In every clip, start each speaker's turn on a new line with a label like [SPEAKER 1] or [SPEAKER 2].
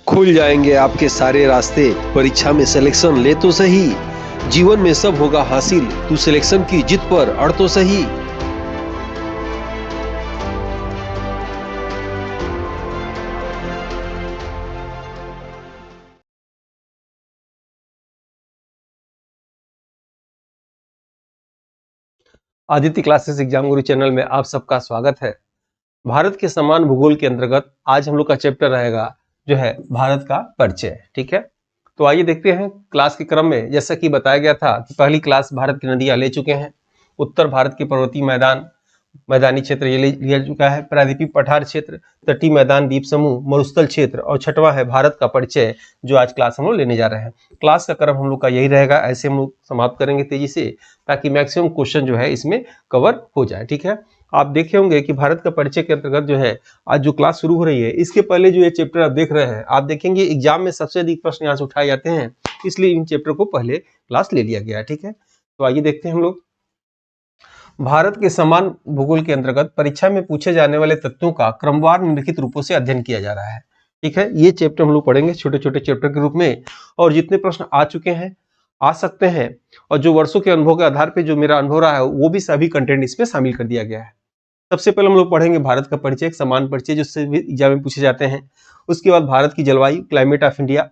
[SPEAKER 1] खुल जाएंगे आपके सारे रास्ते। परीक्षा में सिलेक्शन ले तो सही, जीवन में सब होगा हासिल। तू सिलेक्शन की जिद पर अड़ तो सही। आदित्य क्लासेस एग्जाम गुरु चैनल में आप सबका स्वागत है। भारत के समान भूगोल के अंतर्गत आज हम लोग का चैप्टर रहेगा जो है भारत का परिचय। ठीक है, तो आइए देखते हैं क्लास के क्रम में। जैसा कि बताया गया था कि पहली क्लास भारत की नदियां ले चुके हैं, उत्तर भारत के पर्वतीय मैदानी क्षेत्र ये लिया चुका है, प्रायद्वीपीय पठार क्षेत्र, तटीय मैदान, द्वीप समूह, मरुस्थल क्षेत्र, और छठवां है भारत का परिचय, जो आज क्लास हम लोग लेने जा रहे हैं। क्लास का क्रम हम लोग का यही रहेगा, ऐसे हम लोग समाप्त करेंगे तेजी से, ताकि मैक्सिमम क्वेश्चन जो है इसमें कवर हो जाए। ठीक है, आप देखे होंगे कि भारत का परिचय के अंतर्गत जो है आज जो क्लास शुरू हो रही है, इसके पहले जो ये चैप्टर आप देख रहे हैं, आप देखेंगे एग्जाम में सबसे अधिक प्रश्न यहाँ से उठाए जाते हैं, इसलिए इन चैप्टर को पहले क्लास ले लिया गया है। ठीक है, तो आइए देखते हैं हम लोग। भारत के समान भूगोल के अंतर्गत परीक्षा में पूछे जाने वाले तत्वों का क्रमवार निम्नलिखित रूपों से अध्ययन किया जा रहा है। ठीक है, ये चैप्टर हम लोग पढ़ेंगे छोटे छोटे चैप्टर के रूप में, और जितने प्रश्न आ चुके हैं, आ सकते हैं, और जो वर्षों के अनुभव के आधार पर जो मेरा अनुभव रहा है, वो भी सभी कंटेंट इसमें शामिल कर दिया गया है। सबसे पहले हम लोग पढ़ेंगे भारत का परिचय, एक समान परिचय जिससे भी एग्जाम में पूछे जाते हैं। उसके बाद भारत की जलवायु, क्लाइमेट ऑफ इंडिया,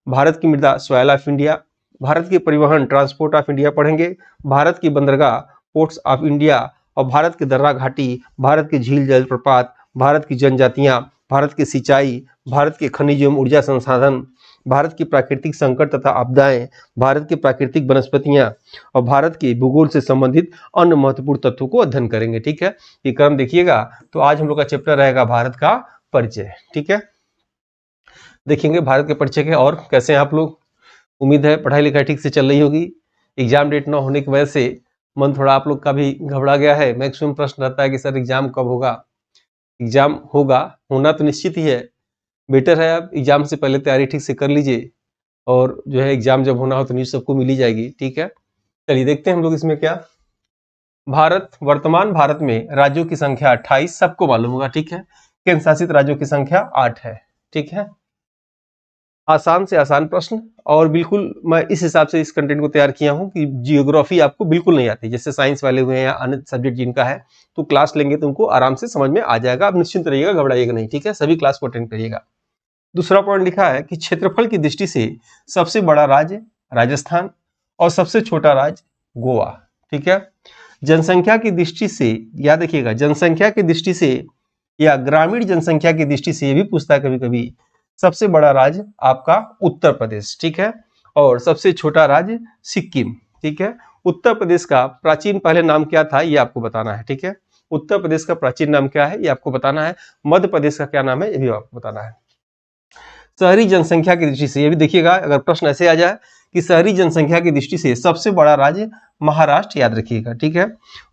[SPEAKER 1] भारत की मृदा, सॉइल ऑफ इंडिया, भारत के परिवहन, ट्रांसपोर्ट ऑफ इंडिया पढ़ेंगे, भारत की बंदरगाह, पोर्ट्स ऑफ इंडिया, और भारत की दर्रा घाटी, भारत की झील जलप्रपात, भारत की जनजातियां, भारत की सिंचाई, भारत के खनिज एवं ऊर्जा संसाधन, भारत की प्राकृतिक संकट तथा आपदाएं, भारत की प्राकृतिक वनस्पतियां, और भारत के भूगोल से संबंधित अन्य महत्वपूर्ण तत्वों को अध्ययन करेंगे। ठीक है, ये क्रम देखिएगा। तो आज हम लोग का चैप्टर रहेगा भारत का परिचय। ठीक है, देखेंगे भारत के परिचय के। और कैसे हैं आप लोग? उम्मीद है पढ़ाई लिखाई ठीक से चल रही होगी। एग्जाम डेट ना होने की वजह से मन थोड़ा आप लोग का भी घबरा गया है। मैक्सिमम प्रश्न रहता है कि सर एग्जाम कब होगा। एग्जाम होगा, होना तो निश्चित ही है। बेटर है आप एग्जाम से पहले तैयारी ठीक से कर लीजिए, और जो है एग्जाम जब होना हो तो न्यूज सबको मिल ही जाएगी। ठीक है, चलिए देखते हैं हम लोग इसमें क्या। वर्तमान भारत में राज्यों की संख्या 28 सबको मालूम होगा। ठीक है, केंद्र शासित राज्यों की संख्या 8 है। ठीक है, आसान से आसान प्रश्न, और बिल्कुल मैं इस हिसाब से इस कंटेंट को तैयार किया हूं कि जियोग्राफी आपको बिल्कुल नहीं आती, जैसे साइंस वाले हुए हैं या अन्य सब्जेक्ट जिनका है, तो क्लास लेंगे तो उनको आराम से समझ में आ जाएगा। आप निश्चिंत रहिएगा, घबराइएगा नहीं। ठीक है, सभी क्लास को अटेंड करिएगा। दूसरा पॉइंट लिखा है कि क्षेत्रफल की दृष्टि से सबसे बड़ा राज्य राजस्थान और सबसे छोटा राज्य गोवा। ठीक है, जनसंख्या की दृष्टि से याद रखिएगा, जनसंख्या की दृष्टि से या ग्रामीण जनसंख्या की दृष्टि से ये भी पूछता है कभी कभी, सबसे बड़ा राज्य आपका उत्तर प्रदेश। ठीक है, और सबसे छोटा राज्य सिक्किम। ठीक है, उत्तर प्रदेश का प्राचीन पहले नाम क्या था ये आपको बताना है। ठीक है, उत्तर प्रदेश का प्राचीन नाम क्या है ये आपको बताना है। मध्य प्रदेश का क्या नाम है ये भी आपको बताना है। शहरी जनसंख्या की दृष्टि से ये भी देखिएगा, अगर प्रश्न ऐसे आ जाए कि शहरी जनसंख्या की दृष्टि से सबसे बड़ा राज्य महाराष्ट्र, याद रखिएगा। ठीक है,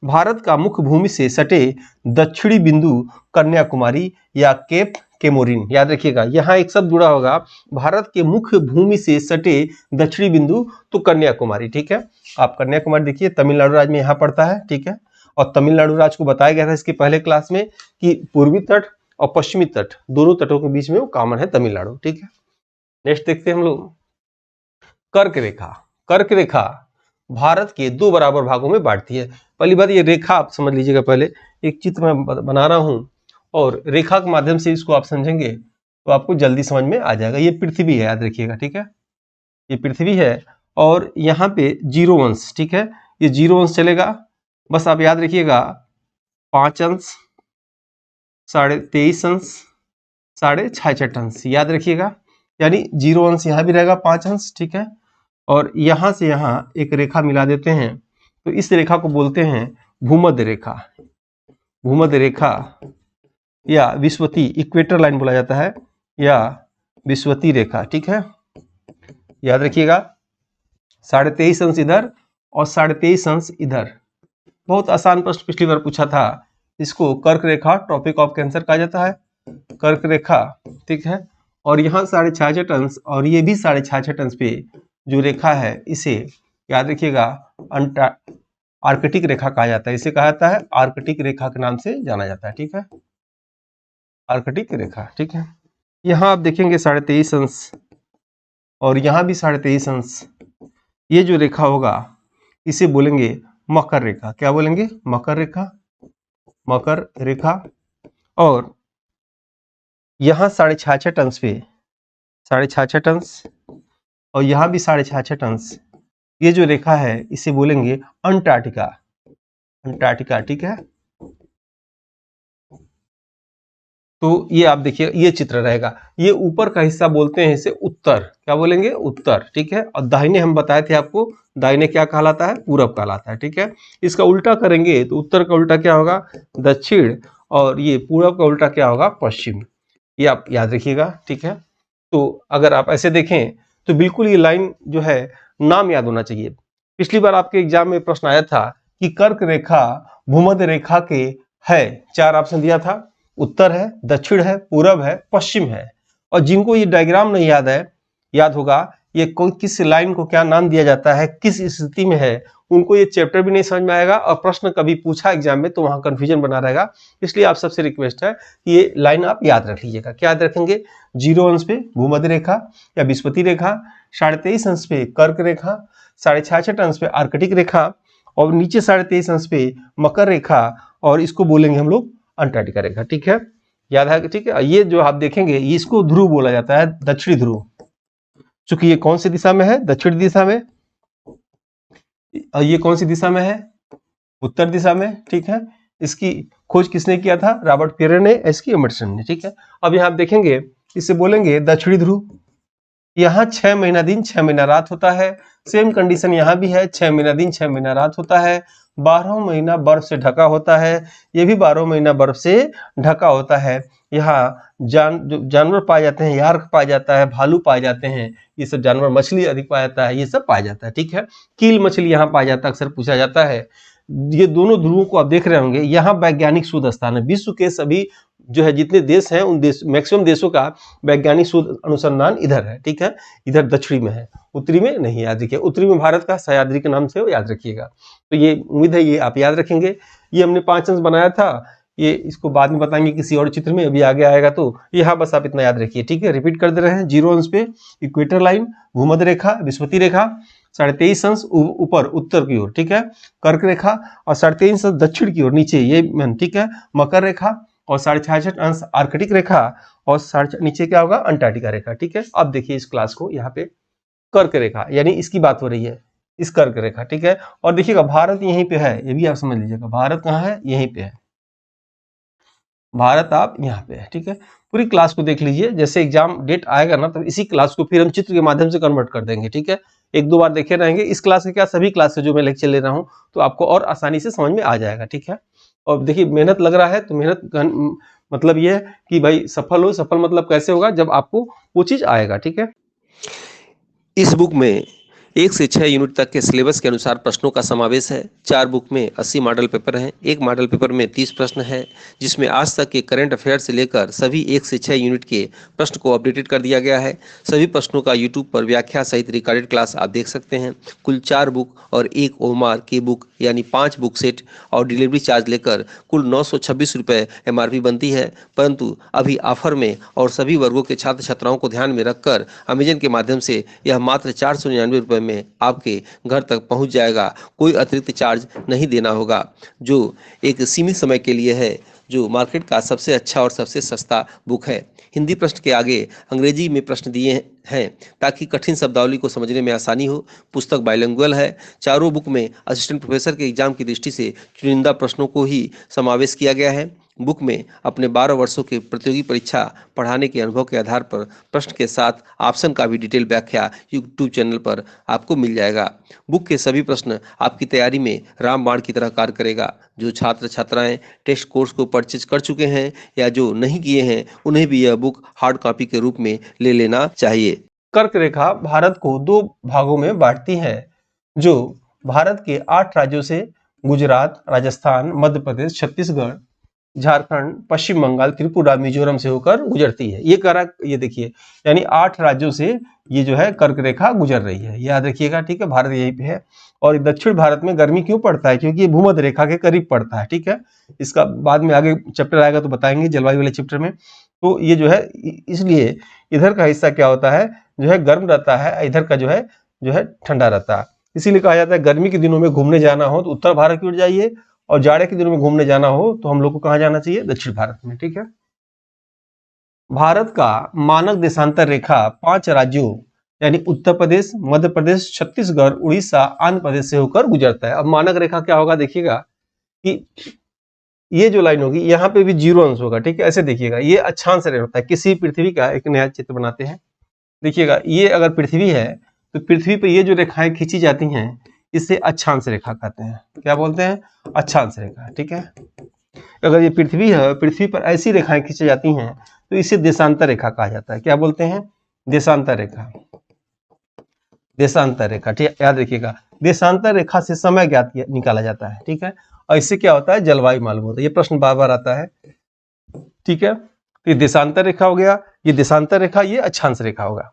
[SPEAKER 1] भारत का मुख्य भूमि से सटे दक्षिणी बिंदु कन्याकुमारी या केप केमोरिन, याद रखिएगा। यहाँ एक शब्द जुड़ा होगा, भारत के मुख्य भूमि से सटे दक्षिणी बिंदु तो कन्याकुमारी। ठीक है, आप कन्याकुमारी देखिए, तमिलनाडु राज्य में यहाँ पड़ता है। ठीक है, और तमिलनाडु राज्य को बताया गया था इसके पहले क्लास में कि पूर्वी तट और पश्चिमी तट, दोनों तटों के बीच में वो कॉमन है तमिलनाडु। ठीक है, नेक्स्ट देखते हैं हम लोग। कर्क रेखा। कर्क रेखा भारत के दो बराबर भागों में बांटती है। पहली बात ये रेखा आप समझ लीजिएगा, पहले एक चित्र मैं बना रहा हूं, और रेखा के माध्यम से इसको आप समझेंगे तो आपको जल्दी समझ में आ जाएगा। ये पृथ्वी है, याद रखिएगा। ठीक है, ये पृथ्वी है, और यहाँ पे 0 अंश। ठीक है, ये 0 अंश चलेगा, बस आप याद रखिएगा। 5 अंश, 23.5 अंश, 66.5 अंश, याद रखिएगा। यानी 0 अंश यहाँ भी रहेगा, 5 अंश। ठीक है, और यहां से यहां एक रेखा मिला देते हैं, तो इस रेखा को बोलते हैं भूमध्य रेखा। भूमध्य रेखा या विषुवती, इक्वेटर लाइन बोला जाता है, या विषुवती रेखा। ठीक है, याद रखिएगा। 23.5 अंश इधर और 23.5 अंश इधर। बहुत आसान प्रश्न पिछली बार पूछा था, इसको कर्क रेखा, ट्रॉपिक ऑफ कैंसर कहा जाता है, कर्क रेखा। ठीक है, और यहाँ 66.5 अंश और ये भी 66.5 अंश पे जो रेखा है, इसे याद रखिएगा आर्कटिक रेखा कहा जाता है। इसे कहा जाता है आर्कटिक रेखा के नाम से जाना जाता है। ठीक है, आर्कटिक रेखा। ठीक है, यहाँ आप देखेंगे 23.5 अंश और यहाँ भी 23.5 अंश। ये जो रेखा होगा इसे बोलेंगे मकर रेखा। क्या बोलेंगे? मकर रेखा। मकर रेखा। और यहाँ 66.5 अंश पे 66.5 अंश और यहाँ भी 66.5 अंश। ये जो रेखा है इसे बोलेंगे अंटार्कटिका। अंटार्कटिका, ठीक है। तो ये आप देखिए, ये चित्र रहेगा। ये ऊपर का हिस्सा बोलते हैं इसे उत्तर। क्या बोलेंगे? उत्तर, ठीक है। और दाहिने हम बताए थे आपको, दाहिने क्या कहलाता है? पूरब कहलाता है, ठीक है। इसका उल्टा करेंगे तो उत्तर का उल्टा क्या होगा? दक्षिण। और ये पूरब का उल्टा क्या होगा? पश्चिम। ये आप याद रखिएगा, ठीक है। तो अगर आप ऐसे देखें तो बिल्कुल ये लाइन जो है नाम याद होना चाहिए। पिछली बार आपके एग्जाम में प्रश्न आया था कि कर्क रेखा भूमध्य रेखा के है, 4 ऑप्शन दिया था। उत्तर है, दक्षिण है, पूरब है, पश्चिम है। और जिनको ये डायग्राम नहीं याद है, याद होगा ये किस लाइन को क्या नाम दिया जाता है, किस स्थिति में है, उनको ये चैप्टर भी नहीं समझ में आएगा और प्रश्न कभी पूछा एग्जाम में तो वहां कंफ्यूजन बना रहेगा। इसलिए आप सबसे रिक्वेस्ट है कि ये लाइन आप याद रख लीजिएगा। क्या याद रखेंगे? 0 अंश पे भूमध्य रेखा या विस्पति रेखा, 23.5 अंश पे कर्क रेखा, 66.5 अंश पे आर्कटिक रेखा और नीचे 23.5 अंश पे मकर रेखा और इसको बोलेंगे हम लोग अंटार्कटिका रेखा, ठीक है। याद है, ठीक है। ये जो आप देखेंगे इसको ध्रुव बोला जाता है, दक्षिणी ध्रुव। चूंकि ये कौन सी दिशा में है? दक्षिण दिशा में। और ये कौन सी दिशा में है? उत्तर दिशा में, ठीक है। इसकी खोज किसने किया था? रॉबर्ट पियरे ने, एसकी एमर्सन ने, ठीक है। अब यहाँ आप देखेंगे इसे बोलेंगे दक्षिणी ध्रुव। यहाँ 6 महीना दिन 6 महीना रात होता है। सेम कंडीशन यहाँ भी है, 6 महीना दिन 6 महीना रात होता है। 12 महीना बर्फ से ढका होता है। ये भी 12 महीना बर्फ से ढका होता है। यहाँ जानवर पाए जाते हैं, यार्क पाया जाता है, भालू पाए जाते हैं, ये सब जानवर, मछली अधिक पाया जाता है, ये सब पाया जाता है, ठीक है। कील मछली यहाँ पाया जाता है, अक्सर पूछा जाता है। ये दोनों ध्रुवों को आप देख रहे होंगे। यहाँ वैज्ञानिक शोध स्थान है। विश्व के सभी जो है जितने देश हैं उन देश, मैक्सिमम देशों का वैज्ञानिक शोध अनुसंधान इधर है, ठीक है। इधर दक्षिणी में है, उत्तरी में नहीं। याद रखिए, उत्तरी में भारत का सह्याद्री के नाम से वो याद रखिएगा। तो ये उम्मीद है ये आप याद रखेंगे। ये हमने 5 अंश बनाया था, ये इसको बाद में बताएंगे किसी और चित्र में, अभी आगे आएगा। तो यहाँ बस आप इतना याद रखिए, ठीक है। रिपीट कर दे रहे हैं। 0 अंश पे इक्वेटर लाइन, भूमध्य रेखा, विस्पति रेखा, 23.5 अंश ऊपर उत्तर की ओर, ठीक है, कर्क रेखा, और 23.5 अंश दक्षिण की ओर नीचे, ये ठीक है, मकर रेखा, और 66.5 अंश आर्कटिक रेखा, और नीचे क्या होगा? अंटार्कटिका रेखा, ठीक है। अब देखिए इस क्लास को, यहाँ पे कर्क रेखा यानी इसकी बात हो रही है, इस कर्क रेखा, ठीक है। और देखिएगा भारत यहीं पे है, ये भी आप समझ लीजिएगा। भारत कहाँ है? यहीं पे है भारत, आप यहाँ पे है, ठीक है। पूरी क्लास को देख लीजिए, जैसे एग्जाम डेट आएगा ना तो इसी क्लास को फिर हम चित्र के माध्यम से कन्वर्ट कर देंगे, ठीक है। 1-2 बार देखे रहेंगे। इस क्लास के क्या, सभी क्लास के जो मैं लेक्चर ले रहा हूँ तो आपको और आसानी से समझ में आ जाएगा, ठीक है। और देखिए मेहनत लग रहा है तो मेहनत मतलब ये है कि भाई सफल हो। सफल मतलब कैसे होगा? जब आपको वो चीज आएगा, ठीक है। इस बुक में 1 से 6 यूनिट तक के सिलेबस के अनुसार प्रश्नों का समावेश है। 4 बुक में 80 मॉडल पेपर हैं। एक मॉडल पेपर में 30 प्रश्न है, जिसमें आज तक के करंट अफेयर से लेकर सभी 1 से 6 यूनिट के प्रश्न को अपडेटेड कर दिया गया है। सभी प्रश्नों का यूट्यूब पर व्याख्या सहित रिकॉर्डेड क्लास आप देख सकते हैं। कुल 4 बुक और 1 ओमार की बुक यानी 5 बुक सेट और डिलीवरी चार्ज लेकर कुल 926 रुपये MRP बनती है। परंतु अभी ऑफर में और सभी वर्गों के छात्र छात्राओं को ध्यान में रखकर अमेजन के माध्यम से यह मात्र 499 रुपये में आपके घर तक पहुंच जाएगा। कोई अतिरिक्त चार्ज नहीं देना होगा, जो एक सीमित समय के लिए है, जो मार्केट का सबसे अच्छा और सबसे सस्ता बुक है। हिंदी प्रश्न के आगे अंग्रेजी में प्रश्न दिए हैं ताकि कठिन शब्दावली को समझने में आसानी हो। पुस्तक बाइलिंगुअल है। चारों बुक में असिस्टेंट प्रोफेसर के एग्जाम की दृष्टि से चुनिंदा प्रश्नों को ही समावेश किया गया है। बुक में अपने 12 वर्षों की प्रतियोगी परीक्षा पढ़ाने के अनुभव के आधार पर प्रश्न के साथ ऑप्शन का भी डिटेल व्याख्या यूट्यूब चैनल पर आपको मिल जाएगा। बुक के सभी प्रश्न आपकी तैयारी में रामबाण की तरह कार्य करेगा। जो छात्र छात्राएं टेस्ट कोर्स को परचेज कर चुके हैं या जो नहीं किए हैं, उन्हें भी यह बुक हार्ड कॉपी के रूप में ले लेना चाहिए। कर्क रेखा भारत को 2 भागों में बांटती है, जो भारत के 8 राज्यों से गुजरात, राजस्थान, मध्य प्रदेश, छत्तीसगढ़, झारखंड, पश्चिम बंगाल, त्रिपुरा, मिजोरम से होकर गुजरती है। ये करा, ये देखिए, यानी 8 राज्यों से ये जो है कर्क रेखा गुजर रही है, याद रखिएगा, ठीक है। भारत यहीं पे है। और दक्षिण भारत में गर्मी क्यों पड़ता है? क्योंकि ये भूमध्य रेखा के करीब पड़ता है, ठीक है। इसका बाद में आगे चैप्टर आएगा तो बताएंगे, जलवायु वाले चैप्टर में। तो ये जो है इसलिए इधर का हिस्सा क्या होता है, जो है गर्म रहता है, इधर का जो है ठंडा रहता है। इसीलिए कहा जाता है गर्मी के दिनों में घूमने जाना हो तो उत्तर भारत की ओर जाइए, और जाड़े के दिनों में घूमने जाना हो तो हम लोग को कहाँ जाना चाहिए, दक्षिण भारत में। ठीक है। भारत का मानक देशांतर रेखा 5 राज्यों यानी उत्तर प्रदेश, मध्य प्रदेश, छत्तीसगढ़, उड़ीसा, आंध्र प्रदेश से होकर गुजरता है। अब मानक रेखा क्या होगा, देखिएगा कि ये जो लाइन होगी यहाँ पे भी 0 अंश होगा। ठीक है, ऐसे देखिएगा, ये अक्षांश रेखा होता है। किसी पृथ्वी का एक नया चित्र बनाते हैं। देखिएगा, ये अगर पृथ्वी है तो पृथ्वी पे ये जो रेखाएं खींची जाती हैं इसे अक्षांश रेखा कहते हैं। क्या बोलते हैं, अक्षांश रेखा। ठीक है, अगर ये पृथ्वी है, पृथ्वी पर ऐसी रेखाएं खींची जाती हैं तो इसे देशांतर रेखा कहा जाता है। क्या बोलते हैं, देशांतर रेखा। देशांतर रेखा, ठीक, याद रखिएगा, देशांतर रेखा से समय ज्ञात निकाला जाता है। ठीक है, और इससे क्या होता है, जलवायु मालूम होता है। ये प्रश्न बार बार आता है। ठीक है, तो ये देशांतर रेखा हो गया, ये देशांतर रेखा, ये अक्षांश रेखा होगा।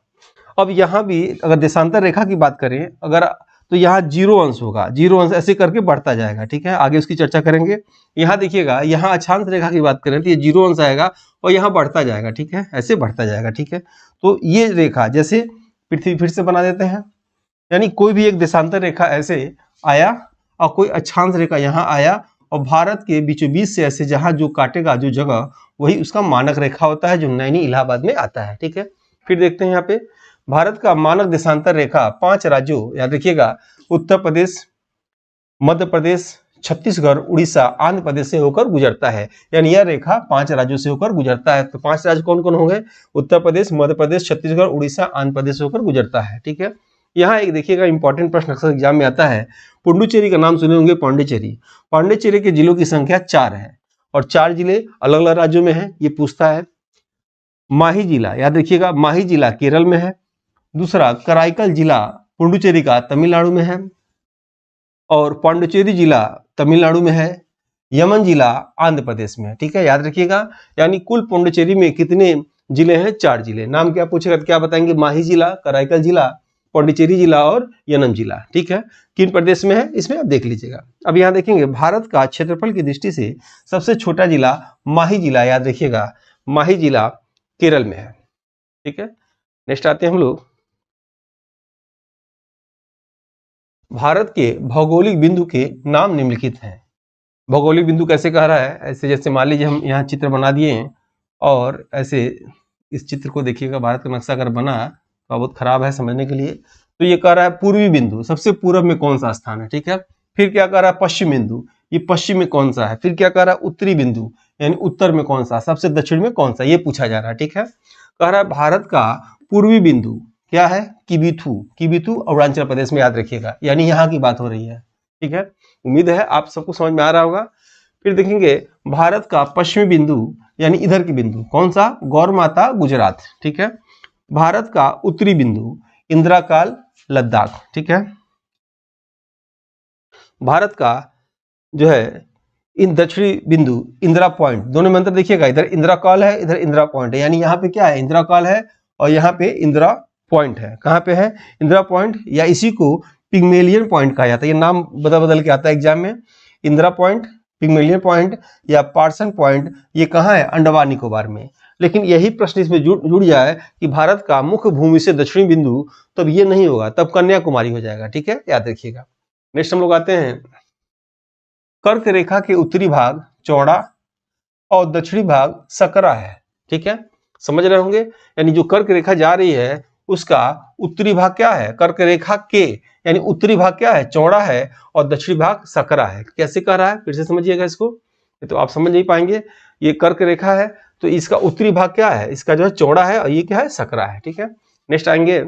[SPEAKER 1] अब यहाँ भी अगर देशांतर रेखा की बात करें अगर, तो यहाँ 0 अंश होगा। 0 अंश ऐसे करके बढ़ता जाएगा। ठीक है, आगे उसकी चर्चा करेंगे। यहाँ देखिएगा, यहाँ अक्षांश रेखा की बात करें तो ये 0 अंश आएगा और यहाँ बढ़ता जाएगा। ठीक है, ऐसे बढ़ता जाएगा। ठीक है, तो ये रेखा जैसे पृथ्वी, फिर से बना देते हैं, यानी कोई भी एक देशांतर रेखा ऐसे आया और कोई अक्षांश रेखा यहाँ आया और भारत के बीचों बीच से ऐसे जहाँ जो काटेगा जो जगह, वही उसका मानक रेखा होता है, जो नैनी इलाहाबाद में आता है। ठीक है, फिर देखते हैं यहाँ पे भारत का मानक देशांतर रेखा 5 राज्यों, याद रखिएगा, उत्तर प्रदेश, मध्य प्रदेश, छत्तीसगढ़, उड़ीसा, आंध्र प्रदेश से होकर गुजरता है। यानी यह रेखा 5 राज्यों से होकर गुजरता है। तो 5 राज्य कौन कौन होंगे, उत्तर प्रदेश, मध्य प्रदेश, छत्तीसगढ़, उड़ीसा, आंध्र प्रदेश से होकर गुजरता है। ठीक है, यहाँ एक देखिएगा इंपॉर्टेंट प्रश्न अक्सर एग्जाम में आता है। पुडुचेरी का नाम सुने होंगे, पांडिचेरी। पांडिचेरी के जिलों की संख्या 4 है और 4 जिले अलग अलग राज्यों में है। ये पूछता है। माही जिला, याद रखिएगा, माही जिला केरल में है। दूसरा, कराईकल जिला पुडुचेरी का तमिलनाडु में है और पांडिचेरी जिला तमिलनाडु में है। यमन जिला आंध्र प्रदेश में है। ठीक है, याद रखिएगा, यानी कुल पुडुचेरी में कितने जिले हैं, 4 जिले। नाम क्या पूछेगा तो क्या बताएंगे, माही जिला, कराईकल जिला, पांडिचेरी जिला और यनम जिला। ठीक है, किन प्रदेश में है इसमें आप देख लीजिएगा। अब यहाँ देखेंगे भारत का क्षेत्रफल की दृष्टि से सबसे छोटा जिला माही जिला, याद रखिएगा, माही जिला केरल में है। ठीक है, नेक्स्ट आते हैं हम लोग भारत के भौगोलिक बिंदु के नाम निम्नलिखित हैं। भौगोलिक बिंदु कैसे कह रहा है, ऐसे जैसे मान लीजिए हम यहाँ चित्र बना दिए हैं और ऐसे इस चित्र को देखिएगा, भारत का नक्शा अगर बना तो बहुत खराब है समझने के लिए। तो ये कह रहा है पूर्वी बिंदु, सबसे पूर्व में कौन सा स्थान है। ठीक है, फिर क्या कह रहा है, पश्चिम बिंदु, ये पश्चिम में कौन सा है। फिर क्या कह रहा है, उत्तरी बिंदु, यानी उत्तर में कौन सा, सबसे दक्षिण में कौन सा, ये पूछा जा रहा है। ठीक है, कह रहा है भारत का पूर्वी बिंदु क्या है, किबिथु। किबिथु अरुणाचल प्रदेश में, याद रखिएगा, यानी यहाँ की बात हो रही है। ठीक है, उम्मीद है आप सबको समझ में आ रहा होगा। फिर देखेंगे भारत का पश्चिमी बिंदु, यानी इधर की बिंदु कौन सा, गौर माता गुजरात। ठीक है, भारत का उत्तरी बिंदु इंदिरा काल लद्दाख। ठीक है, भारत का जो है इन दक्षिणी बिंदु इंदिरा पॉइंट, दोनों में अंतर देखिएगा, इधर इंदिरा काल है, इधर इंदिरा पॉइंट है, यानी यहाँ पे क्या है, इंदिरा काल है और यहाँ पे इंदिरा पॉइंट है। कहाँ पे है, इंदिरा पॉइंट, या इसी को पिग्मेलियन पॉइंट कहा जाता है। ये नाम बदल बदल के आता है एग्जाम में, इंदिरा पॉइंट, पिग्मेलियन पॉइंट या पार्सन पॉइंट। ये कहाँ है, अंडमान निकोबार में। लेकिन यही प्रश्न इसमें जुड़ जाए कि भारत का मुख्य भूमि से दक्षिणी बिंदु, तब ये नहीं होगा, तब कन्याकुमारी हो जाएगा। ठीक है, याद रखिएगा। नेक्स्ट हम लोग आते हैं, कर्क रेखा के उत्तरी भाग चौड़ा और दक्षिणी भाग सकरा है। ठीक है, समझ रहे होंगे, यानी जो कर्क रेखा जा रही है उसका उत्तरी भाग क्या है, कर्क रेखा के यानी उत्तरी भाग क्या है, चौड़ा है और दक्षिणी भाग सकरा है। कैसे कह रहा है, फिर से समझिएगा इसको, तो आप समझ नहीं पाएंगे। ये कर्क रेखा है तो इसका उत्तरी भाग क्या है, इसका जो है चौड़ा है और ये क्या है, सकरा है। ठीक है, नेक्स्ट आएंगे,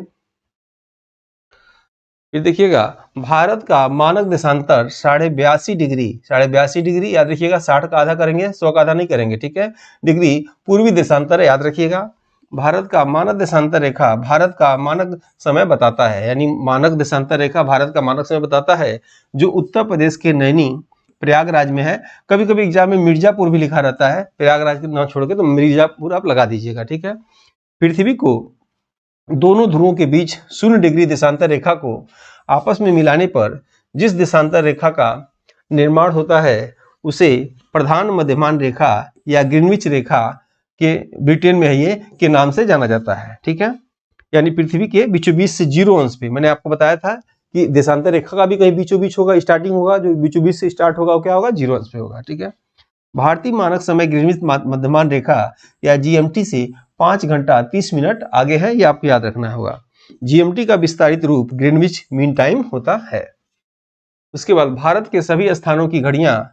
[SPEAKER 1] फिर देखिएगा भारत का मानक देशांतर 82.5 डिग्री, 82.5 डिग्री, याद रखिएगा, 60 का आधा करेंगे, 100 का आधा नहीं करेंगे। ठीक है, डिग्री पूर्वी देशांतर है, याद रखिएगा। भारत का मानक देशांतर रेखा भारत का मानक समय बताता है, यानी मानक देशांतर रेखा भारत का मानक समय बताता है, जो उत्तर प्रदेश के नैनी प्रयागराज में है। कभी कभी एग्जाम में मिर्जापुर भी लिखा रहता है, प्रयागराज के नाम छोड़ के तो मिर्जापुर आप लगा दीजिएगा। ठीक है, पृथ्वी को दोनों ध्रुवों के बीच 0 डिग्री देशांतर रेखा को आपस में मिलाने पर जिस देशांतर रेखा का निर्माण होता है उसे प्रधान मध्यमान रेखा या ग्रीनविच रेखा के ब्रिटेन में है ये के नाम से जाना जाता है, ठीक है। यानी पृथ्वी के बीचों बीच से 0 अंश पे, मैंने आपको बताया था कि देशांतर रेखा का भी कहीं बीचों बीच होगा, स्टार्टिंग होगा, जो बीचों बीच से स्टार्ट होगा वो क्या होगा, 0 अंश पे होगा, ठीक है। भारतीय मानक समय ग्रीनविच मध्यमान रेखा या जीएमटी से 5 घंटा 30 मिनट आगे है, ये आपको याद रखना होगा। जीएमटी का विस्तारित रूप ग्रीनविच मीन टाइम होता है। उसके बाद भारत के सभी स्थानों की घड़ियां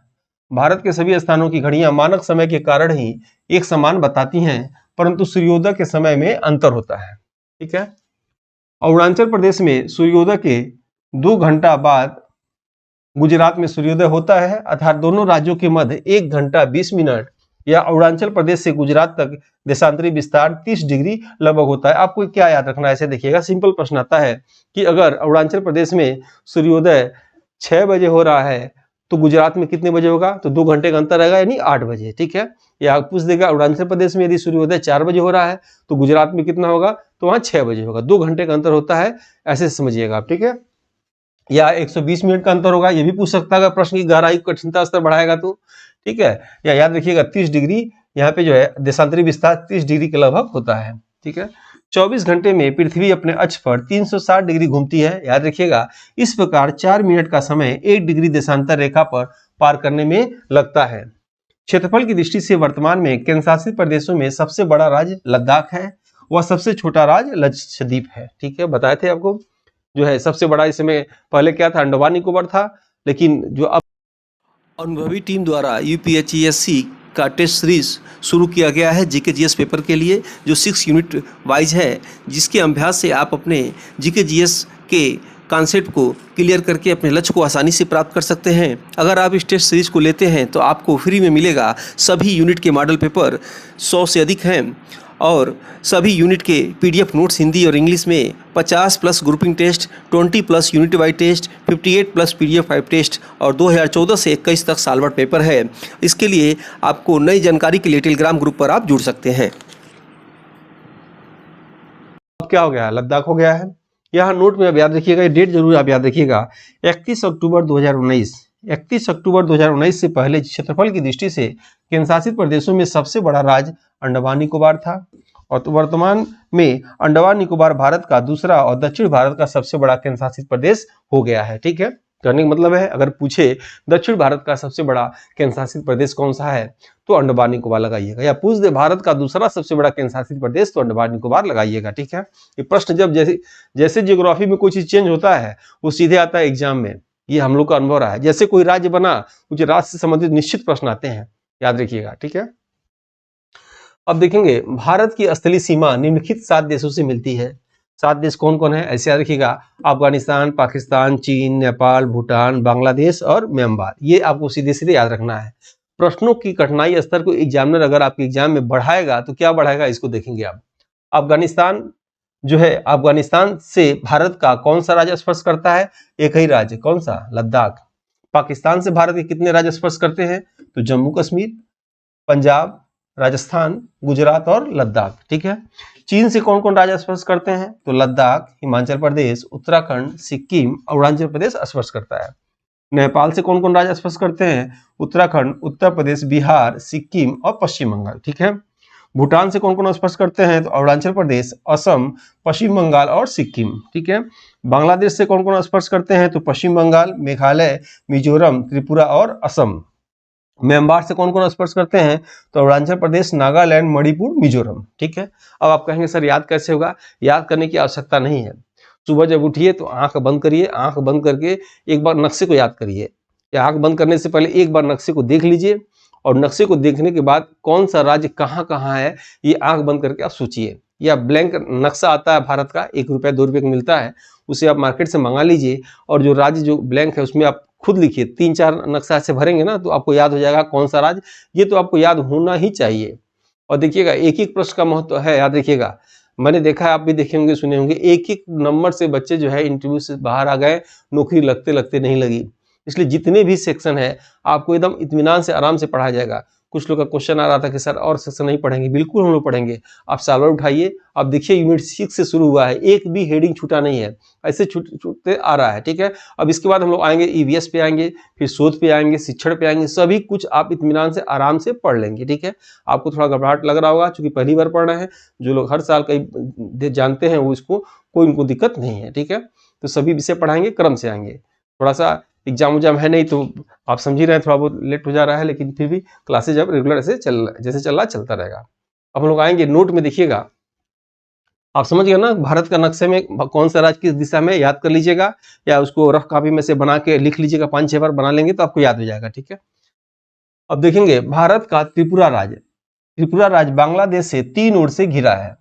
[SPEAKER 1] मानक समय के कारण ही एक समान बताती हैं, परंतु सूर्योदय के समय में अंतर होता है, ठीक है। अरुणाचल प्रदेश में सूर्योदय के 2 घंटा बाद गुजरात में सूर्योदय होता है, अर्थात दोनों राज्यों के मध्य 1 घंटा 20 मिनट या अरुणाचल प्रदेश से गुजरात तक देशांतरी विस्तार 30 डिग्री लगभग होता है। आपको क्या याद रखना है, ऐसे देखिएगा, सिंपल प्रश्न आता है कि अगर अरुणाचल प्रदेश में सूर्योदय 6 बजे हो रहा है तो गुजरात में कितने बजे होगा, तो 2 घंटे का अंतर रहेगा, यानी 8 बजे, ठीक है। या पूछ देगा अरुणाचल प्रदेश में यदि सूर्योदय 4 बजे हो रहा है तो गुजरात में कितना होगा, तो वहां 6 बजे होगा, 2 घंटे का अंतर होता है, ऐसे समझिएगा आप, ठीक है। या 120 मिनट का अंतर होगा, ये भी पूछ सकता है अगर प्रश्न की गहराई कठिनता स्तर बढ़ाएगा तो, ठीक है। या याद रखिएगा 30 डिग्री यहाँ पे जो है देशांतरी विस्तार 30 डिग्री के लगभग होता है, ठीक है। 24 घंटे में पृथ्वी अपने अक्ष पर 360 डिग्री घूमती है, याद रखिएगा। इस प्रकार 4 मिनट का समय 1 डिग्री देशांतर रेखा पर पार करने में लगता है। क्षेत्रफल की दृष्टि से वर्तमान में केंद्र शासित प्रदेशों में सबसे बड़ा राज्य लद्दाख है, वह सबसे छोटा राज्य लक्षद्वीप है, ठीक है। बताए थे आपको जो है सबसे बड़ा इस समय पहले क्या था, अंडमान निकोबार था, लेकिन जो अब अनुभवी टीम द्वारा यूपीएचईएससी का टेस्ट सीरीज शुरू किया गया है जीके जीएस पेपर के लिए, जो 6 यूनिट वाइज है, जिसके अभ्यास से आप अपने जीके जीएस के कॉन्सेप्ट को क्लियर करके अपने लक्ष्य को आसानी से प्राप्त कर सकते हैं। अगर आप इस टेस्ट सीरीज को लेते हैं तो आपको फ्री में मिलेगा सभी यूनिट के मॉडल पेपर, 100 से अधिक हैं, और सभी यूनिट के पीडीएफ नोट्स हिंदी और इंग्लिश में, 50 plus grouping test, 20 plus unit wise test, 58 plus PDF 5 test और 2014 से 21 तक साल भर पेपर है। इसके लिए आपको नई जानकारी के लिए टेलीग्राम ग्रुप पर आप जुड़ सकते हैं। अब क्या हो गया, लद्दाख हो गया है। यहाँ नोट में अब याद रखिएगा, ये डेट जरूर आप याद रखिएगा, 31 अक्टूबर 2019। 31 अक्टूबर 2019 से पहले क्षेत्रफल की दृष्टि से केंद्र शासित प्रदेशों में सबसे बड़ा राज्य अंडमान निकोबार था, और वर्तमान में अंडमान निकोबार भारत का दूसरा और दक्षिण भारत का सबसे बड़ा केंद्र शासित प्रदेश हो गया है, ठीक है। कहने का मतलब है अगर पूछे दक्षिण भारत का सबसे बड़ा केंद्र शासित प्रदेश कौन सा है तो अंडमान निकोबार लगाइएगा, या पूछ दे भारत का दूसरा सबसे बड़ा केंद्र शासित प्रदेश तो अंडमान निकोबार लगाइएगा, ठीक है। ये प्रश्न जब जैसे ज्योग्राफी में कोई चीज चेंज होता है वो सीधे आता है एग्जाम में, ये हम लोग का अनुभव रहा है। जैसे कोई राज्य बना, कुछ राज्य से संबंधित निश्चित प्रश्न आते हैं, याद रखिएगा, ठीक है। अब देखेंगे भारत की स्थलीय सीमा निम्नलिखित 7 देशों से मिलती है। 7 देश कौन कौन है, ऐसे याद रखिएगा, अफगानिस्तान, पाकिस्तान, चीन, नेपाल, भूटान, बांग्लादेश और म्यांमार। ये आपको सीधे सीधे याद रखना है। प्रश्नों की कठिनाई स्तर को एग्जामिनर अगर आपके एग्जाम में बढ़ाएगा तो क्या बढ़ाएगा, इसको देखेंगे आप। अफगानिस्तान जो है, अफगानिस्तान से भारत का कौन सा राज्य स्पर्श करता है, एक ही राज्य, कौन सा, लद्दाख। पाकिस्तान से भारत के कितने राज्य स्पर्श करते हैं, तो जम्मू कश्मीर, पंजाब, राजस्थान, गुजरात और लद्दाख, ठीक है। चीन से कौन कौन राज्य स्पर्श करते हैं, तो लद्दाख, हिमाचल प्रदेश, उत्तराखंड, सिक्किम, अरुणाचल प्रदेश स्पर्श करता है। नेपाल से कौन कौन राज्य स्पर्श करते हैं, उत्तराखंड, उत्तर प्रदेश, बिहार, सिक्किम और पश्चिम बंगाल, ठीक है। भूटान से कौन कौन स्पर्श करते हैं, तो अरुणाचल प्रदेश, असम, पश्चिम बंगाल और सिक्किम, ठीक है। बांग्लादेश से कौन कौन स्पर्श करते हैं, तो पश्चिम बंगाल, मेघालय, मिजोरम, त्रिपुरा और असम। म्यांमार से कौन कौन स्पर्श करते हैं, तो अरुणाचल प्रदेश, नागालैंड, मणिपुर, मिजोरम, ठीक है। अब आप कहेंगे सर याद कैसे होगा, याद करने की आवश्यकता नहीं है। सुबह जब उठिए तो आंख बंद करिए, आंख बंद करके एक बार नक्शे को याद करिए, या आंख बंद करने से पहले एक बार नक्शे को देख लीजिए, और नक्शे को देखने के बाद कौन सा राज्य कहाँ कहाँ है ये आंख बंद करके आप सोचिए। या ब्लैंक नक्शा आता है भारत का, 1 रुपया 2 रुपये का मिलता है, उसे आप मार्केट से मंगा लीजिए, और जो राज्य जो ब्लैंक है उसमें आप खुद लिखिए, 3-4 नक्शा ऐसे भरेंगे ना तो आपको याद हो जाएगा कौन सा राज्य, ये तो आपको याद होना ही चाहिए। और देखिएगा एक एक प्रश्न का महत्व है, याद रखिएगा, मैंने देखा है, आप भी देखे होंगे, सुने होंगे, एक एक नंबर से बच्चे जो है इंटरव्यू से बाहर आ गए, नौकरी लगते लगते नहीं लगी। इसलिए जितने भी सेक्शन है आपको एकदम इत्मीनान से आराम से पढ़ाया जाएगा। कुछ लोग का क्वेश्चन आ रहा था कि सर और सेक्शन नहीं पढ़ेंगे, बिल्कुल हम लोग पढ़ेंगे। आप सॉल्वर उठाइए, आप देखिए यूनिट 6 से शुरू हुआ है, एक भी हेडिंग छूटा नहीं है, ऐसे छूटते आ रहा है, ठीक है। अब इसके बाद हम लोग आएंगे ईवीएस पे आएंगे, फिर शोध पे आएंगे, शिक्षण पे आएंगे, सभी कुछ आप इत्मीनान से आराम से पढ़ लेंगे, ठीक है। आपको थोड़ा घबराहट लग रहा होगा क्योंकि पहली बार पढ़ रहे हैं, जो लोग हर साल कई जानते हैं वो इसको कोई उनको दिक्कत नहीं है, ठीक है। तो सभी विषय पढ़ाएंगे, क्रम से आएंगे। थोड़ा सा एग्जाम उजाम है नहीं तो आप समझ ही रहे हैं, थोड़ा बहुत लेट हो जा रहा है, लेकिन फिर भी क्लासेज अब रेगुलर ऐसे जैसे चल रहा चलता रहेगा। अब हम लोग आएंगे नोट में, देखिएगा आप समझ गए ना, भारत का नक्शे में कौन सा राज्य किस दिशा में, याद कर लीजिएगा या उसको रफ कॉपी में से बना के लिख लीजिएगा, 5-6 बार बना लेंगे तो आपको याद हो जाएगा, ठीक है। अब देखेंगे भारत का त्रिपुरा राज्य बांग्लादेश से 3 ओर से घिरा है,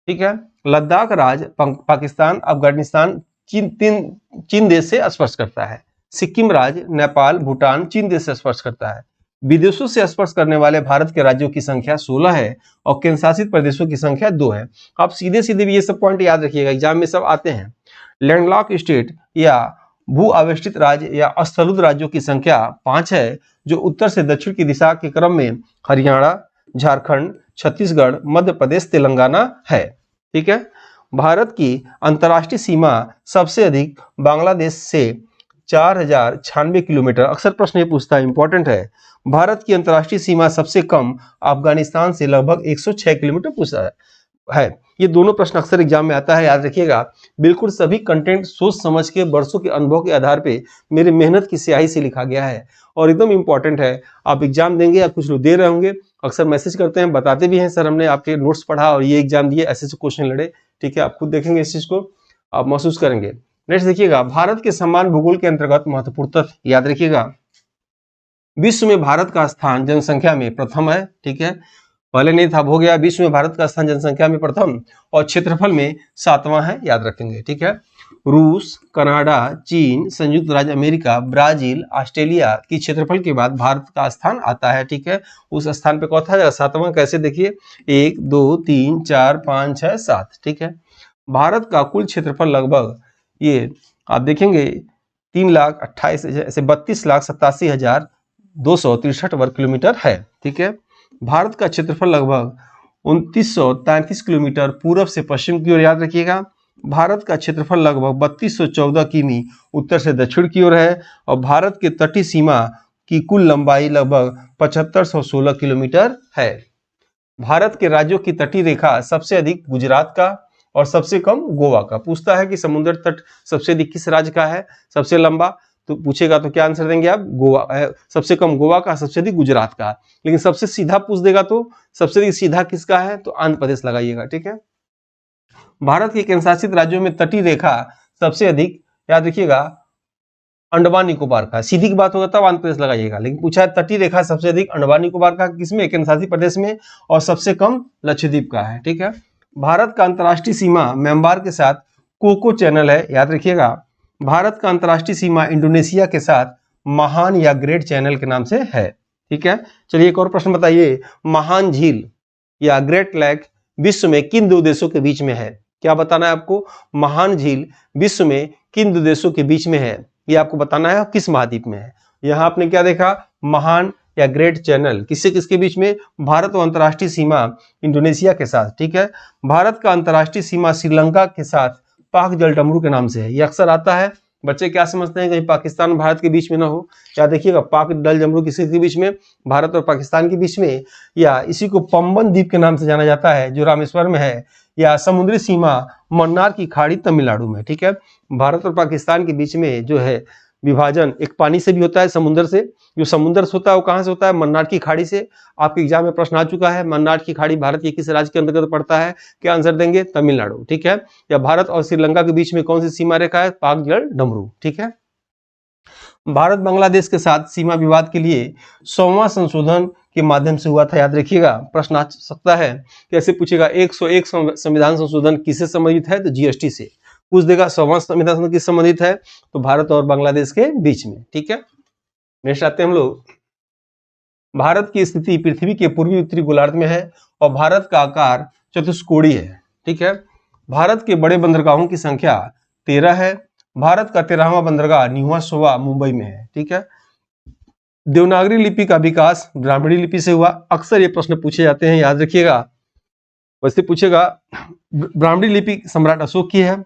[SPEAKER 1] ठीक है। लद्दाख राज्य पाकिस्तान, अफगानिस्तान, चीन देश से स्पर्श करता है। सिक्किम राज्य नेपाल, भूटान, चीन देश से स्पर्श करता है। विदेशों से स्पर्श करने वाले भारत के राज्यों की संख्या 16 है और केंद्र शासित प्रदेशों की संख्या 2 है। आप सीधे सीधे भी ये सब पॉइंट याद रखिएगा, एग्जाम में सब आते हैं। लैंडलॉक स्टेट या भू आवेष्टित राज्य या स्थलुद राज्यों की संख्या 5 है, जो उत्तर से दक्षिण की दिशा के क्रम में हरियाणा, झारखंड, छत्तीसगढ़, मध्य प्रदेश, तेलंगाना है, ठीक है। भारत की अंतर्राष्ट्रीय सीमा सबसे अधिक बांग्लादेश से 4096 किलोमीटर, अक्सर प्रश्न ये पूछता है, इंपॉर्टेंट है। भारत की अंतर्राष्ट्रीय सीमा सबसे कम अफगानिस्तान से लगभग 106 किलोमीटर पूछता है। ये दोनों प्रश्न अक्सर एग्जाम में आता है, याद रखिएगा। बिल्कुल सभी कंटेंट सोच समझ के, वर्षों के अनुभव के आधार पे मेरी मेहनत की स्याही से लिखा गया है और एकदम इंपॉर्टेंट है। आप एग्जाम देंगे या कुछ लोग दे रहे होंगे, अक्सर मैसेज करते हैं, बताते भी हैं, सर हमने आपके नोट्स पढ़ा और ये एग्जाम दिए, ऐसे क्वेश्चन लड़े, ठीक है। आप खुद देखेंगे इस चीज को, आप महसूस करेंगे। नेक्स्ट देखिएगा, भारत के समान भूगोल के अंतर्गत महत्वपूर्ण तथ्य, याद रखिएगा। विश्व में भारत का स्थान जनसंख्या में प्रथम है, ठीक है, पहले नहीं था, हो गया। विश्व में भारत का स्थान जनसंख्या में प्रथम और क्षेत्रफल में 7वां है, याद रखेंगे, ठीक है। रूस, कनाडा, चीन, संयुक्त राज्य अमेरिका, ब्राजील, ऑस्ट्रेलिया की क्षेत्रफल के बाद भारत का स्थान आता है, ठीक है। उस स्थान पे कौन था, 7वां, कैसे देखिए, 1 2 3 4 5 6 7, ठीक है। भारत का कुल क्षेत्रफल लगभग ये आप देखेंगे 3,32,87,263 वर्ग किलोमीटर है, ठीक है। भारत का क्षेत्रफल लगभग 2933 किलोमीटर पूर्व से पश्चिम की ओर, याद रखिएगा। भारत का क्षेत्रफल लगभग 3214 किमी उत्तर से दक्षिण की ओर है और भारत के तटीय सीमा की कुल लंबाई लगभग 7516 किलोमीटर है। भारत के राज्यों की तटीय रेखा सबसे अधिक गुजरात का और सबसे कम गोवा का। पूछता है कि समुद्र तट सबसे अधिक किस राज्य का है, सबसे लंबा, तो पूछेगा तो क्या आंसर देंगे आप, गोवा। सबसे कम गोवा का, सबसे अधिक गुजरात का। लेकिन सबसे सीधा पूछ देगा तो सबसे अधिक सीधा किसका है, तो आंध्र प्रदेश लगाइएगा, ठीक है। भारत के केंद्र शासित राज्यों में तटीय रेखा सबसे अधिक, याद रखिएगा, अंडमान निकोबार का। सीधी की बात होगा तब आंध्र प्रदेश लगाइएगा, लेकिन पूछा है तटीय रेखा सबसे अधिक अंडमान निकोबार का, किसमें, केंद्र शासित प्रदेश में, और सबसे कम लक्षद्वीप का है, ठीक है। भारत का अंतर्राष्ट्रीय सीमा म्यांमार के साथ कोको चैनल है, याद रखिएगा। भारत का अंतर्राष्ट्रीय सीमा इंडोनेशिया के साथ महान या ग्रेट चैनल के नाम से है, ठीक है। चलिए एक और प्रश्न बताइए, महान झील या ग्रेट लेक विश्व में किन 2 देशों के बीच में है, क्या बताना है आपको। महान झील विश्व में किन 2 देशों के बीच में है, ये आपको बताना है, किस महाद्वीप में है। यहां आपने क्या देखा, महान या ग्रेट चैनल किससे किसके बीच में, भारत और अंतर्राष्ट्रीय सीमा इंडोनेशिया के साथ, ठीक है। भारत का अंतर्राष्ट्रीय सीमा श्रीलंका के साथ पाक जल डमरू के नाम से है, ये अक्सर आता है। बच्चे क्या समझते हैं कहीं पाकिस्तान भारत के बीच में ना हो, क्या देखिएगा, पाक जल डमरू किसके बीच में, भारत और पाकिस्तान के बीच में, या इसी को पंबन द्वीप के नाम से जाना जाता है जो रामेश्वर में है, या समुद्री सीमा मन्नार की खाड़ी तमिलनाडु में, ठीक है। भारत और पाकिस्तान के बीच में जो है विभाजन एक पानी से भी होता है, समुद्र से, जो समुद्र से होता है वो कहां से होता है, मन्नार की खाड़ी से। आपके एग्जाम में प्रश्न आ चुका है, मन्नार की खाड़ी भारत के किस राज्य के अंतर्गत पड़ता है, क्या आंसर देंगे, तमिलनाडु, ठीक है। या भारत और श्रीलंका के बीच में कौन सी सीमा रेखा है, पाक जल डमरू, ठीक है। भारत बांग्लादेश के साथ सीमा विवाद के लिए 100वां संशोधन के माध्यम से हुआ था, याद रखिएगा। प्रश्न आ सकता है, कैसे पूछेगा, 101 संविधान संशोधन किससे संबंधित है, तो जीएसटी से पूछ देगा। 100वां संविधान संशोधन किससे संबंधित है, तो भारत और बांग्लादेश के बीच में, ठीक है। नेक्स्ट आते हैं हम लोग, भारत की स्थिति पृथ्वी के पूर्वी उत्तरी गोलार्ध में है और भारत का आकार चतुष्कोणीय है, ठीक है। भारत के बड़े बंदरगाहों की संख्या 13 है। भारत का 13वां बंदरगाह न्यू सोवा मुंबई में है, ठीक है। देवनागरी लिपि का विकास ब्राह्मणी लिपि से हुआ। अक्सर ये प्रश्न पूछे जाते हैं, याद रखिएगा। वैसे पूछेगा ब्राह्मणी लिपि सम्राट अशोक की है।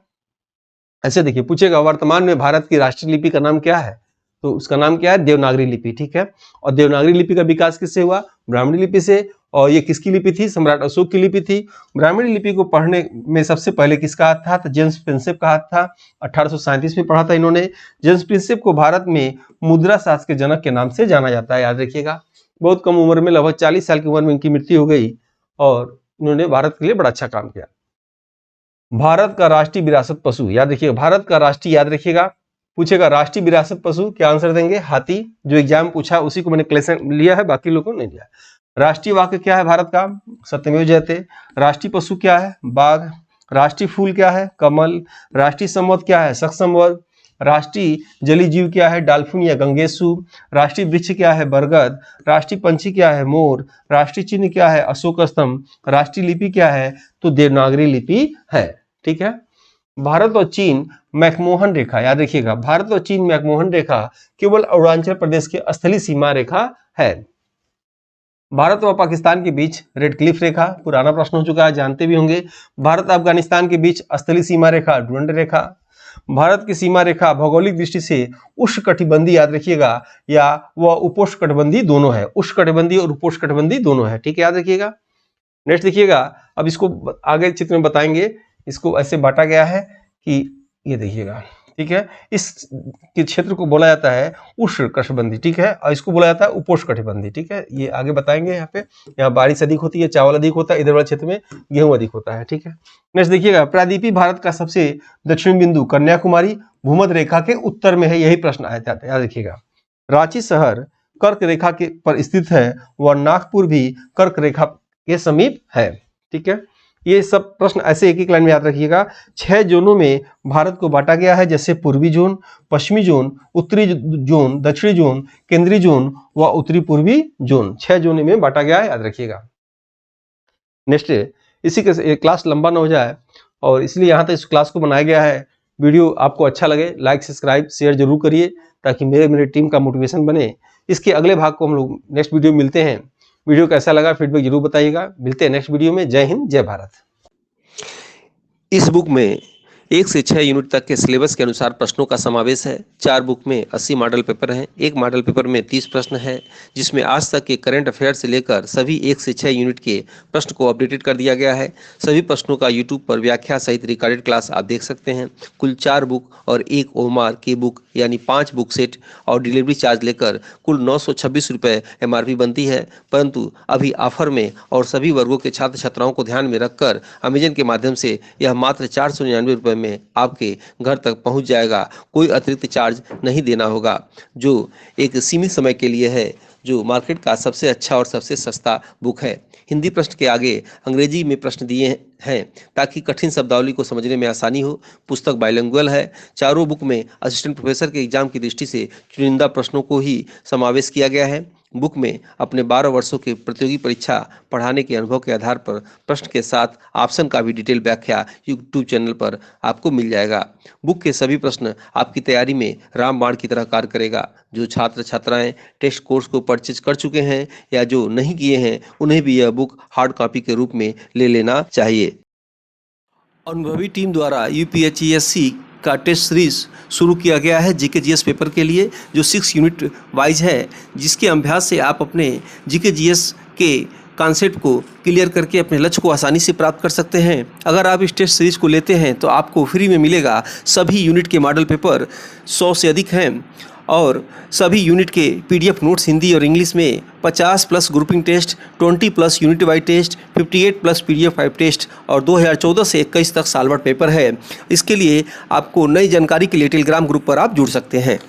[SPEAKER 1] ऐसे देखिए पूछेगा वर्तमान में भारत की राष्ट्रीय लिपि का नाम क्या है, तो उसका नाम क्या है, देवनागरी लिपि, ठीक है। और देवनागरी लिपि का विकास किससे हुआ, ब्राह्मणी लिपि से। और ये किसकी लिपि थी, सम्राट अशोक की लिपि थी। ब्राह्मणी लिपि को पढ़ने में सबसे पहले किसका हाथ था, तो जेम्स प्रिंसेप का हाथ था। 1837 में पढ़ा था इन्होंने। जेम्स प्रिंसेप को भारत में मुद्रा शास्त्र के जनक के नाम से जाना जाता है, याद रखिएगा। बहुत कम उम्र में, लगभग 40 साल की उम्र में इनकी मृत्यु हो गई और इन्होंने भारत के लिए बड़ा अच्छा काम किया। भारत का राष्ट्रीय विरासत पशु, याद रखिएगा, भारत का राष्ट्रीय, याद रखिएगा, पूछेगा राष्ट्रीय विरासत पशु, क्या आंसर देंगे, हाथी। जो एग्जाम पूछा उसी को मैंने क्लेशन लिया है, बाकी लोगों ने नहीं लिया। राष्ट्रीय वाक्य क्या है भारत का, सत्यमेव जयते। राष्ट्रीय पशु क्या है, बाघ। राष्ट्रीय फूल क्या है, कमल। राष्ट्रीय संवत क्या है, शक संवत। राष्ट्रीय जलीय जीव क्या है, डाल्फिन या गंगेसु। राष्ट्रीय वृक्ष क्या है, बरगद। राष्ट्रीय पंछी क्या है, मोर। राष्ट्रीय चिन्ह क्या है, अशोक स्तंभ। राष्ट्रीय लिपि क्या है, तो देवनागरी लिपि है, ठीक है। भारत और चीन मैकमोहन रेखा, याद रखिएगा, भारत और चीन मैकमोहन रेखा केवल अरुणाचल प्रदेश की स्थलीय सीमा रेखा है। भारत और पाकिस्तान के बीच रेड क्लिफ रेखा, पुराना प्रश्न हो चुका है, जानते भी होंगे। भारत अफगानिस्तान के बीच स्थलीय सीमा रेखा डुरंड रेखा। भारत की सीमा रेखा भौगोलिक दृष्टि से उष्णकटिबंधीय, याद रखिएगा, या वह उपोष्णकटिबंधीय दोनों है। उष्णकटिबंधीय और उपोष्णकटिबंधीय दोनों है, ठीक है, याद रखिएगा। नेक्स्ट देखिएगा, अब इसको आगे चित्र में बताएंगे। इसको ऐसे बांटा गया है कि ये देखिएगा, ठीक है, इस क्षेत्र को बोला जाता है उष्णकटिबंधीय, ठीक है, और इसको बोला जाता है उपोष्णकटिबंधीय, ठीक है। ये आगे बताएंगे। यहाँ पे, यहाँ बारिश अधिक होती है, चावल अधिक होता है, इधर वाले क्षेत्र में गेहूं अधिक होता है, ठीक है। नेक्स्ट देखिएगा, प्रायद्वीपीय भारत का सबसे दक्षिणी बिंदु कन्याकुमारी भूमध्य रेखा के उत्तर में है, यही प्रश्न आया था, याद रखिएगा। रांची शहर कर्क रेखा के पर स्थित है, वह नागपुर भी कर्क रेखा के समीप है, ठीक है। ये सब प्रश्न ऐसे एक एक लाइन में याद रखिएगा। 6 जोनों में भारत को बांटा गया है, जैसे पूर्वी जोन, पश्चिमी जोन, उत्तरी जोन, दक्षिणी जोन, केंद्रीय जोन व उत्तरी पूर्वी जोन। 6 जोन में बांटा गया है, याद रखिएगा। नेक्स्ट, इसी के क्लास लंबा ना हो जाए और इसलिए यहाँ तक इस क्लास को बनाया गया है। वीडियो आपको अच्छा लगे, लाइक सब्सक्राइब शेयर जरूर करिए, ताकि मेरे टीम का मोटिवेशन बने। इसके अगले भाग को हम लोग नेक्स्ट वीडियो में मिलते हैं। वीडियो कैसा लगा फीडबैक जरूर बताइएगा। मिलते हैं नेक्स्ट वीडियो में। जय हिंद, जय भारत। इस बुक में 1 से 6 यूनिट तक के सिलेबस के अनुसार प्रश्नों का समावेश है। 4 बुक में 80 मॉडल पेपर हैं। एक मॉडल पेपर में 30 प्रश्न है, जिसमें आज तक के करंट अफेयर से लेकर सभी 1 से 6 यूनिट के प्रश्न को अपडेटेड कर दिया गया है। सभी प्रश्नों का यूट्यूब पर व्याख्या सहित रिकॉर्डेड क्लास आप देख सकते हैं। कुल 4 बुक और 1 ओमार के बुक यानी 5 बुक सेट और डिलीवरी चार्ज लेकर कुल 926 रुपये MRP बनती है, परंतु अभी ऑफर में और सभी वर्गों के छात्र छात्राओं को ध्यान में रखकर अमेजन के माध्यम से यह मात्र 499 रुपये में आपके घर तक पहुंच जाएगा। कोई अतिरिक्त चार्ज नहीं देना होगा, जो एक सीमित समय के लिए है, जो मार्केट का सबसे अच्छा और सबसे सस्ता बुक है। हिंदी प्रश्न के आगे अंग्रेजी में प्रश्न दिए हैं, ताकि कठिन शब्दावली को समझने में आसानी हो। पुस्तक बाइलिंगुअल है। चारों बुक में असिस्टेंट प्रोफेसर के एग्जाम की दृष्टि से चुनिंदा प्रश्नों को ही समावेश किया गया है। बुक में अपने 12 वर्षों के प्रतियोगी परीक्षा पढ़ाने के अनुभव के आधार पर प्रश्न के साथ ऑप्शन का भी डिटेल व्याख्या यूट्यूब चैनल पर आपको मिल जाएगा। बुक के सभी प्रश्न आपकी तैयारी में रामबाण की तरह कार्य करेगा। जो छात्र छात्राएं टेस्ट कोर्स को परचेज कर चुके हैं या जो नहीं किए हैं, उन्हें भी यह बुक हार्ड कॉपी के रूप में ले लेना चाहिए। अनुभवी टीम द्वारा UPSC का टेस्ट सीरीज शुरू किया गया है GK GS पेपर के लिए, जो 6 यूनिट वाइज है, जिसके अभ्यास से आप अपने GK GS के कॉन्सेप्ट को क्लियर करके अपने लक्ष्य को आसानी से प्राप्त कर सकते हैं। अगर आप इस टेस्ट सीरीज को लेते हैं तो आपको फ्री में मिलेगा। सभी यूनिट के मॉडल पेपर 100 से अधिक हैं और सभी यूनिट के PDF नोट्स हिंदी और इंग्लिश में 50+ grouping test, 20+ unit wise test, 58+ PDF 5 test और 2014 से 21 तक सालवर्ड पेपर है। इसके लिए आपको नई जानकारी के लिए टेलीग्राम ग्रुप पर आप जुड़ सकते हैं।